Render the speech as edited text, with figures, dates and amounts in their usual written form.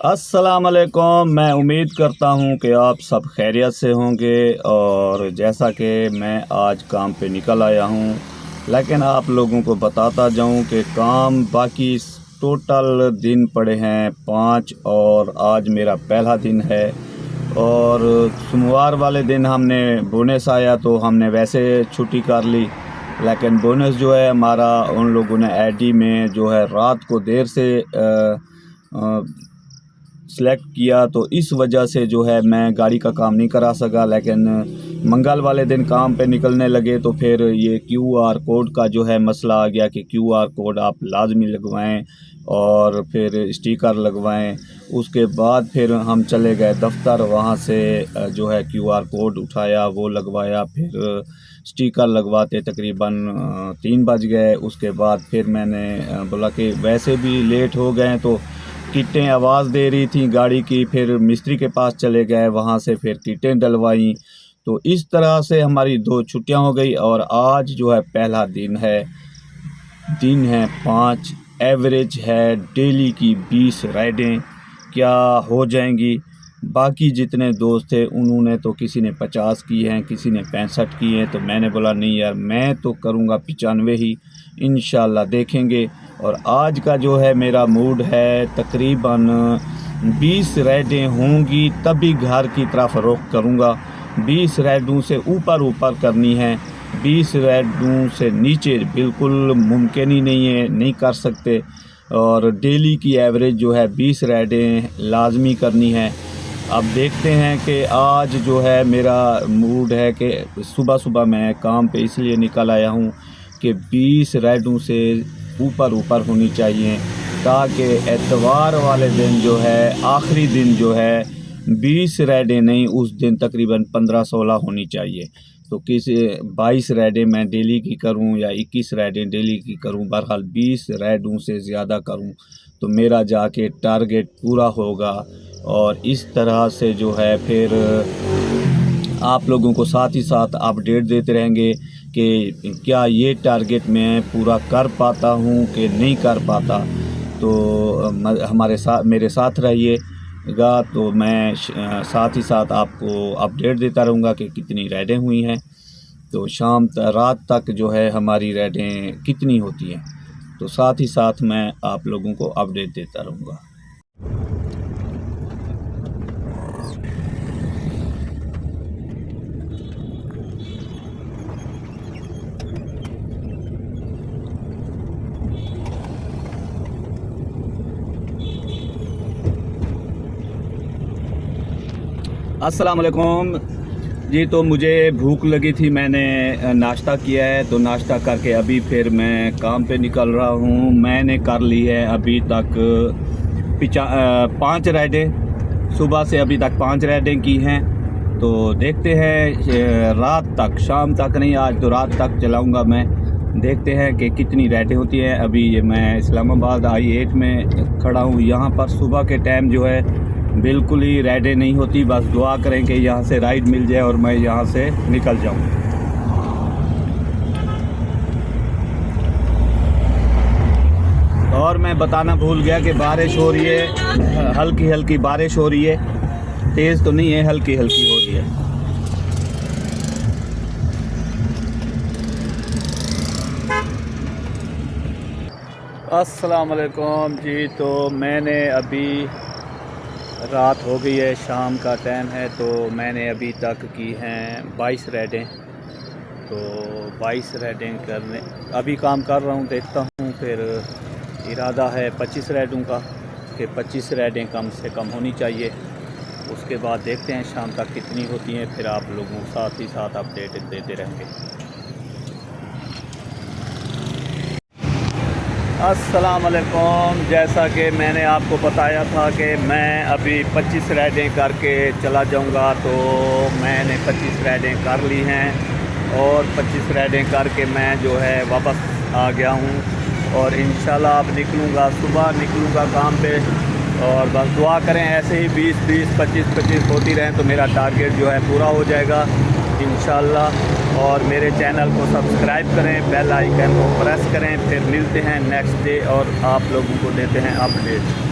अस्सलामुअलैकुम। मैं उम्मीद करता हूँ कि आप सब खैरियत से होंगे। और जैसा कि मैं आज काम पे निकल आया हूँ, लेकिन आप लोगों को बताता जाऊँ कि काम बाकी टोटल दिन पड़े हैं 5 और आज मेरा पहला दिन है। और सोमवार वाले दिन हमने बोनस आया तो हमने वैसे छुट्टी कर ली, लेकिन बोनस जो है हमारा उन लोगों ने आईडी में जो है रात को देर से सेलेक्ट किया, तो इस वजह से जो है मैं गाड़ी का काम नहीं करा सका। लेकिन मंगल वाले दिन काम पे निकलने लगे तो फिर ये क्यूआर कोड का जो है मसला आ गया कि क्यूआर कोड आप लाजमी लगवाएं और फिर स्टिकर लगवाएं। उसके बाद फिर हम चले गए दफ्तर, वहाँ से जो है क्यूआर कोड उठाया, वो लगवाया, फिर स्टिकर लगवाते तकरीबन 3 बज गए। उसके बाद फिर मैंने बोला कि वैसे भी लेट हो गए तो किटें आवाज़ दे रही थी गाड़ी की, फिर मिस्त्री के पास चले गए, वहाँ से फिर किटें डलवाई। तो इस तरह से हमारी 2 छुट्टियां हो गई और आज जो है पहला दिन है। दिन है 5, एवरेज है डेली की 20 राइडें क्या हो जाएंगी। बाकी जितने दोस्त थे उन्होंने तो किसी ने 50 की हैं, किसी ने 65 की हैं, तो मैंने बोला नहीं यार, मैं तो करूँगा 95 ही, इंशाल्लाह देखेंगे। और आज का जो है मेरा मूड है तकरीबन 20 राइडें होंगी तभी घर की तरफ रुख करूँगा। 20 राइडों से ऊपर करनी है, 20 राइडों से नीचे बिल्कुल मुमकिन ही नहीं है, नहीं कर सकते। और डेली की एवरेज जो है 20 राइडें लाजमी करनी है। अब देखते हैं कि आज जो है मेरा मूड है कि सुबह मैं काम पे इसलिए निकल आया हूँ कि 20 राइडों से ऊपर होनी चाहिए, ताकि एतवार वाले दिन जो है आखिरी दिन जो है 20 राइडें नहीं, उस दिन तकरीबन 15-16 होनी चाहिए। तो किसी 22 राइडें मैं डेली की करूं या 21 राइडें डेली की करूं, बहरहाल 20 राइडों से ज़्यादा करूं तो मेरा जाके टारगेट पूरा होगा। और इस तरह से जो है फिर आप लोगों को साथ ही साथ अपडेट देते रहेंगे कि क्या ये टारगेट मैं पूरा कर पाता हूँ कि नहीं कर पाता। तो हमारे साथ मेरे साथ रहिएगा, तो मैं साथ ही साथ आपको अपडेट देता रहूँगा कि कितनी राइडें हुई हैं। तो रात तक जो है हमारी राइडें कितनी होती हैं, तो साथ ही साथ मैं आप लोगों को अपडेट देता रहूँगा। अस्सलाम वालेकुम जी। तो मुझे भूख लगी थी, मैंने नाश्ता किया है, तो नाश्ता करके अभी फिर मैं काम पे निकल रहा हूँ। मैंने कर ली है अभी तक 5 राइडें, सुबह से अभी तक 5 राइडें की हैं। तो देखते हैं रात तक, शाम तक नहीं, आज तो रात तक चलाऊँगा मैं। देखते हैं कि कितनी राइडें होती हैं। अभी मैं इस्लामाबाद I8 में खड़ा हूँ। यहाँ पर सुबह के टाइम जो है बिल्कुल ही राइडें नहीं होती, बस दुआ करें कि यहाँ से राइड मिल जाए और मैं यहाँ से निकल जाऊँ। और मैं बताना भूल गया कि बारिश हो रही है, हल्की बारिश हो रही है, तेज़ तो नहीं है, हल्की हो रही है। अस्सलाम वालेकुम जी। तो मैंने अभी, रात हो गई है, शाम का टाइम है, तो मैंने अभी तक की हैं 22 राइडें। तो 22 राइडें करने अभी काम कर रहा हूँ, देखता हूँ फिर इरादा है 25 राइडों का, कि 25 राइडें कम से कम होनी चाहिए। उसके बाद देखते हैं शाम तक कितनी होती हैं, फिर आप लोगों साथ ही साथ अपडेट देते रहेंगे। अस्सलाम वालेकुम। जैसा कि मैंने आपको बताया था कि मैं अभी 25 राइडें करके चला जाऊंगा, तो मैंने 25 राइडें कर ली हैं और 25 राइडें करके मैं जो है वापस आ गया हूं। और इंशाल्लाह अब निकलूँगा, सुबह निकलूँगा काम पे। और बस दुआ करें ऐसे ही 20-20, 25-25 होती रहें तो मेरा टारगेट जो है पूरा हो जाएगा इंशाल्लाह। और मेरे चैनल को सब्सक्राइब करें, बेल आइकन को प्रेस करें। फिर मिलते हैं नेक्स्ट डे और आप लोगों को देते हैं अपडेट।